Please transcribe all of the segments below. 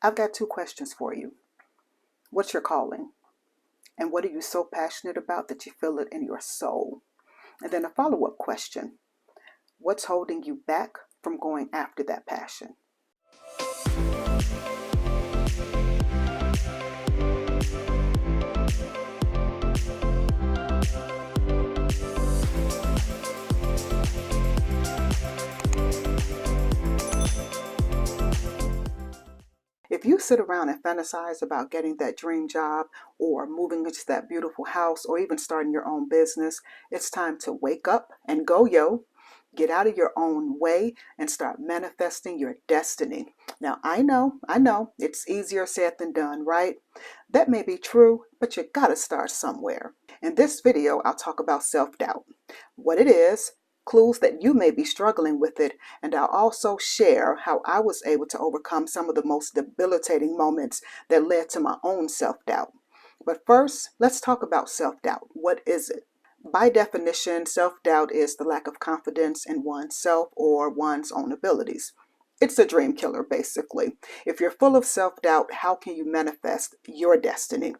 I've got two questions for you. What's your calling? And what are you so passionate about that you feel it in your soul? And then a follow-up question. What's holding you back from going after that passion? If you sit around and fantasize about getting that dream job or moving into that beautiful house or even starting your own business, it's time to wake up and go, yo. Get out of your own way and start manifesting your destiny. Now, I know, it's easier said than done, right? That may be true, but you gotta start somewhere. In this video, I'll talk about self-doubt, what it is, clues that you may be struggling with it, and I'll also share how I was able to overcome some of the most debilitating moments that led to my own self-doubt. But first, let's talk about self-doubt. What is it? By definition, self-doubt is the lack of confidence in oneself or one's own abilities. It's a dream killer, basically. If you're full of self-doubt, how can you manifest your destiny?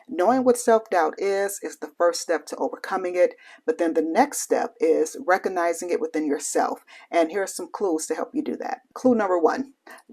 Knowing what self-doubt is the first step to overcoming it, but then the next step is recognizing it within yourself. And here are some clues to help you do that. Clue number one,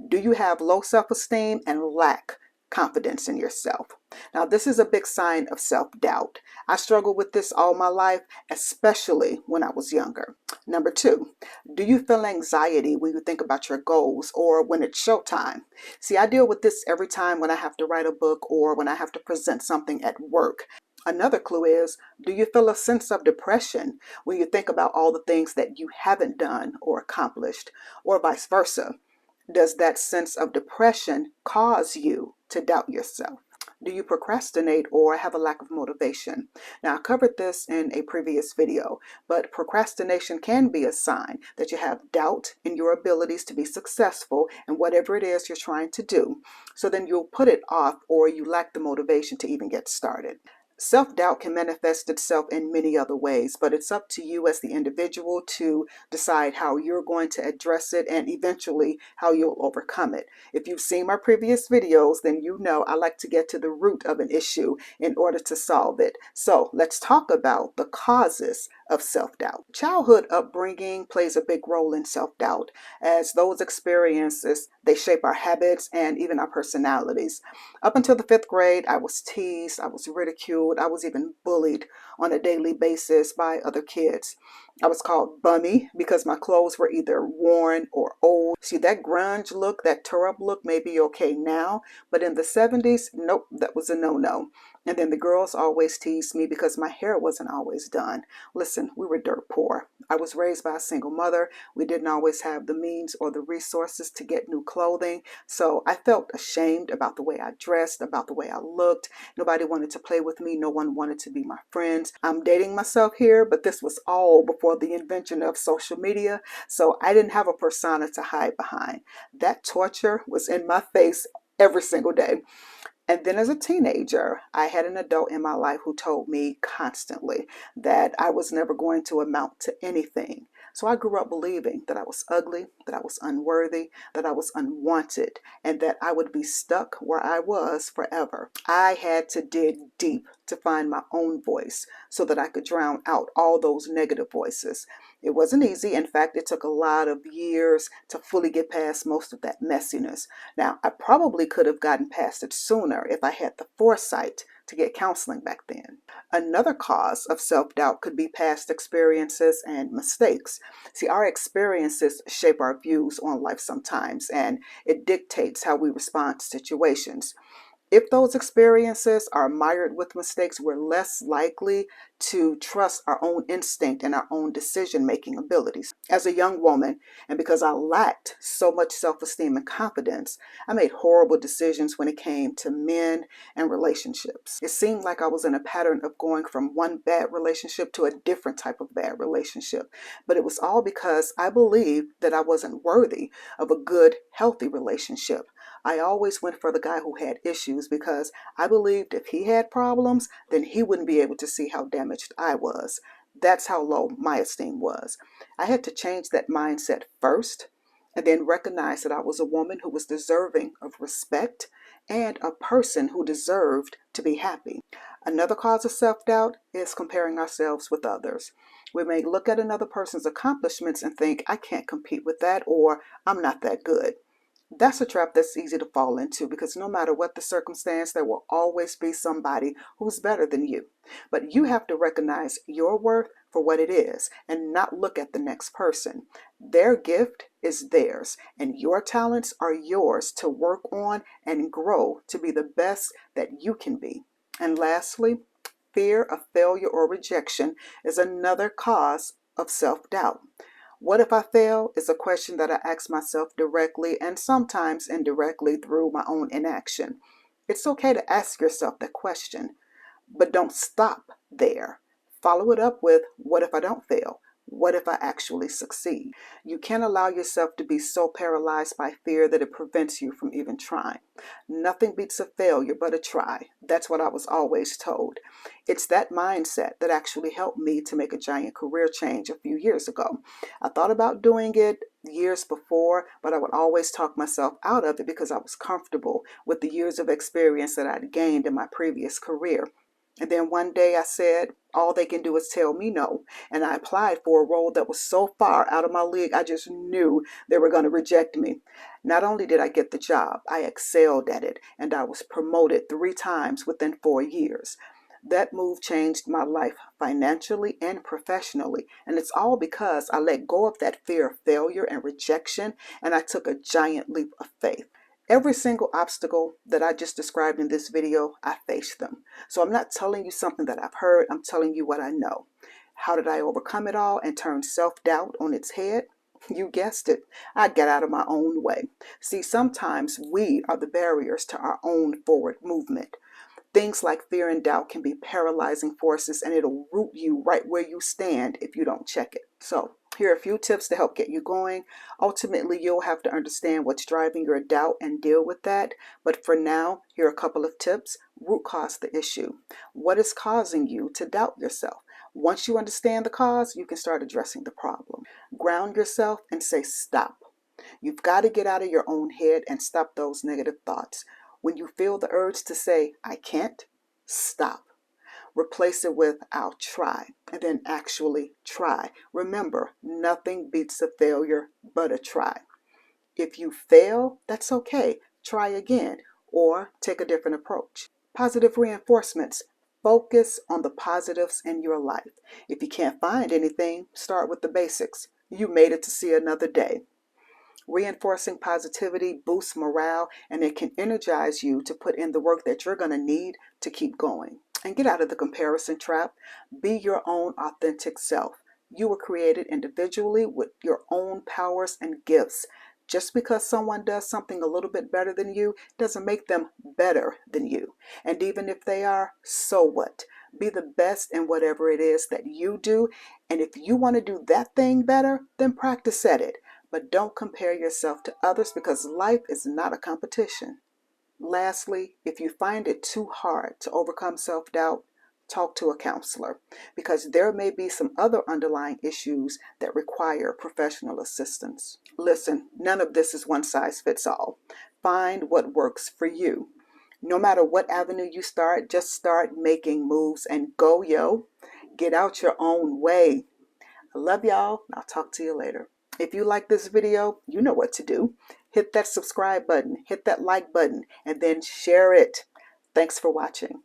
do you have low self-esteem and lack confidence in yourself? Now, this is a big sign of self-doubt. I struggled with this all my life, especially when I was younger. Number two, do you feel anxiety when you think about your goals or when it's showtime? See, I deal with this every time when I have to write a book or when I have to present something at work. Another clue is, do you feel a sense of depression when you think about all the things that you haven't done or accomplished, or vice versa? Does that sense of depression cause you to doubt yourself? Do you procrastinate or have a lack of motivation? Now, I covered this in a previous video, but procrastination can be a sign that you have doubt in your abilities to be successful in whatever it is you're trying to do. So then you'll put it off or you lack the motivation to even get started. Self-doubt can manifest itself in many other ways, but it's up to you as the individual to decide how you're going to address it and eventually how you'll overcome it. If you've seen my previous videos, then you know I like to get to the root of an issue in order to solve it. So let's talk about the causes of self-doubt. Childhood upbringing plays a big role in self-doubt, as those experiences, they shape our habits and even our personalities. Up until the 5th grade, I was teased, I was ridiculed, I was even bullied on a daily basis by other kids. I was called bummy because my clothes were either worn or old. See, that grunge look, that tore-up look may be okay now, but in the 70s, nope, that was a no-no. And then the girls always teased me because my hair wasn't always done. Listen, we were dirt poor. I was raised by a single mother. We didn't always have the means or the resources to get new clothing. So I felt ashamed about the way I dressed, about the way I looked. Nobody wanted to play with me. No one wanted to be my friends. I'm dating myself here, but this was all before the invention of social media. So I didn't have a persona to hide behind. That torture was in my face every single day. And then as a teenager, I had an adult in my life who told me constantly that I was never going to amount to anything. So I grew up believing that I was ugly, that I was unworthy, that I was unwanted, and that I would be stuck where I was forever. I had to dig deep to find my own voice so that I could drown out all those negative voices. It wasn't easy. In fact, it took a lot of years to fully get past most of that messiness. Now, I probably could have gotten past it sooner if I had the foresight to get counseling back then. Another cause of self-doubt could be past experiences and mistakes. See, our experiences shape our views on life sometimes, and it dictates how we respond to situations. If those experiences are mired with mistakes, we're less likely to trust our own instinct and our own decision-making abilities. As a young woman, and because I lacked so much self-esteem and confidence, I made horrible decisions when it came to men and relationships. It seemed like I was in a pattern of going from one bad relationship to a different type of bad relationship. But it was all because I believed that I wasn't worthy of a good, healthy relationship. I always went for the guy who had issues because I believed if he had problems, then he wouldn't be able to see how damaged I was. That's how low my esteem was. I had to change that mindset first. and then recognize that I was a woman who was deserving of respect and a person who deserved to be happy. Another cause of self-doubt is comparing ourselves with others. We may look at another person's accomplishments and think, I can't compete with that, or I'm not that good. That's a trap that's easy to fall into because no matter what the circumstance, there will always be somebody who's better than you. But you have to recognize your worth for what it is and not look at the next person. Their gift is theirs, and your talents are yours to work on and grow to be the best that you can be. And lastly, fear of failure or rejection is another cause of self-doubt. What if I fail is a question that I ask myself directly and sometimes indirectly through my own inaction. It's okay to ask yourself that question, but don't stop there. Follow it up with, what if I don't fail? What if I actually succeed? You can't allow yourself to be so paralyzed by fear that it prevents you from even trying. Nothing beats a failure but a try. That's what I was always told. It's that mindset that actually helped me to make a giant career change a few years ago. I thought about doing it years before, but I would always talk myself out of it because I was comfortable with the years of experience that I'd gained in my previous career. And then one day I said, all they can do is tell me no. And I applied for a role that was so far out of my league, I just knew they were going to reject me. Not only did I get the job, I excelled at it, and I was promoted 3 times within 4 years. That move changed my life financially and professionally. And it's all because I let go of that fear of failure and rejection, and I took a giant leap of faith. Every single obstacle that I just described in this video, I faced them. So I'm not telling you something that I've heard, I'm telling you what I know. How did I overcome it all and turn self-doubt on its head? You guessed it. I got out of my own way. See, sometimes we are the barriers to our own forward movement. Things like fear and doubt can be paralyzing forces, and it'll root you right where you stand if you don't check it. So here are a few tips to help get you going. Ultimately, you'll have to understand what's driving your doubt and deal with that. But for now, here are a couple of tips. Root cause the issue. What is causing you to doubt yourself? Once you understand the cause, you can start addressing the problem. Ground yourself and say stop. You've got to get out of your own head and stop those negative thoughts. When you feel the urge to say, I can't, stop. Replace it with, I'll try, and then actually try. Remember, nothing beats a failure but a try. If you fail, that's okay. Try again or take a different approach. Positive reinforcements. Focus on the positives in your life. If you can't find anything, start with the basics. You made it to see another day. Reinforcing positivity boosts morale, and it can energize you to put in the work that you're going to need to keep going. And get out of the comparison trap. Be your own authentic self. You were created individually with your own powers and gifts. Just because someone does something a little bit better than you doesn't make them better than you. And even if they are, so what? Be the best in whatever it is that you do. And if you want to do that thing better, then practice at it. But don't compare yourself to others because life is not a competition. Lastly, if you find it too hard to overcome self-doubt, talk to a counselor because there may be some other underlying issues that require professional assistance. Listen, none of this is one size fits all. Find what works for you. No matter what avenue you start, just start making moves and go, yo. Get out your own way. I love y'all, and I'll talk to you later. If you like this video, you know what to do. Hit that subscribe button, hit that like button, and then share it. Thanks for watching.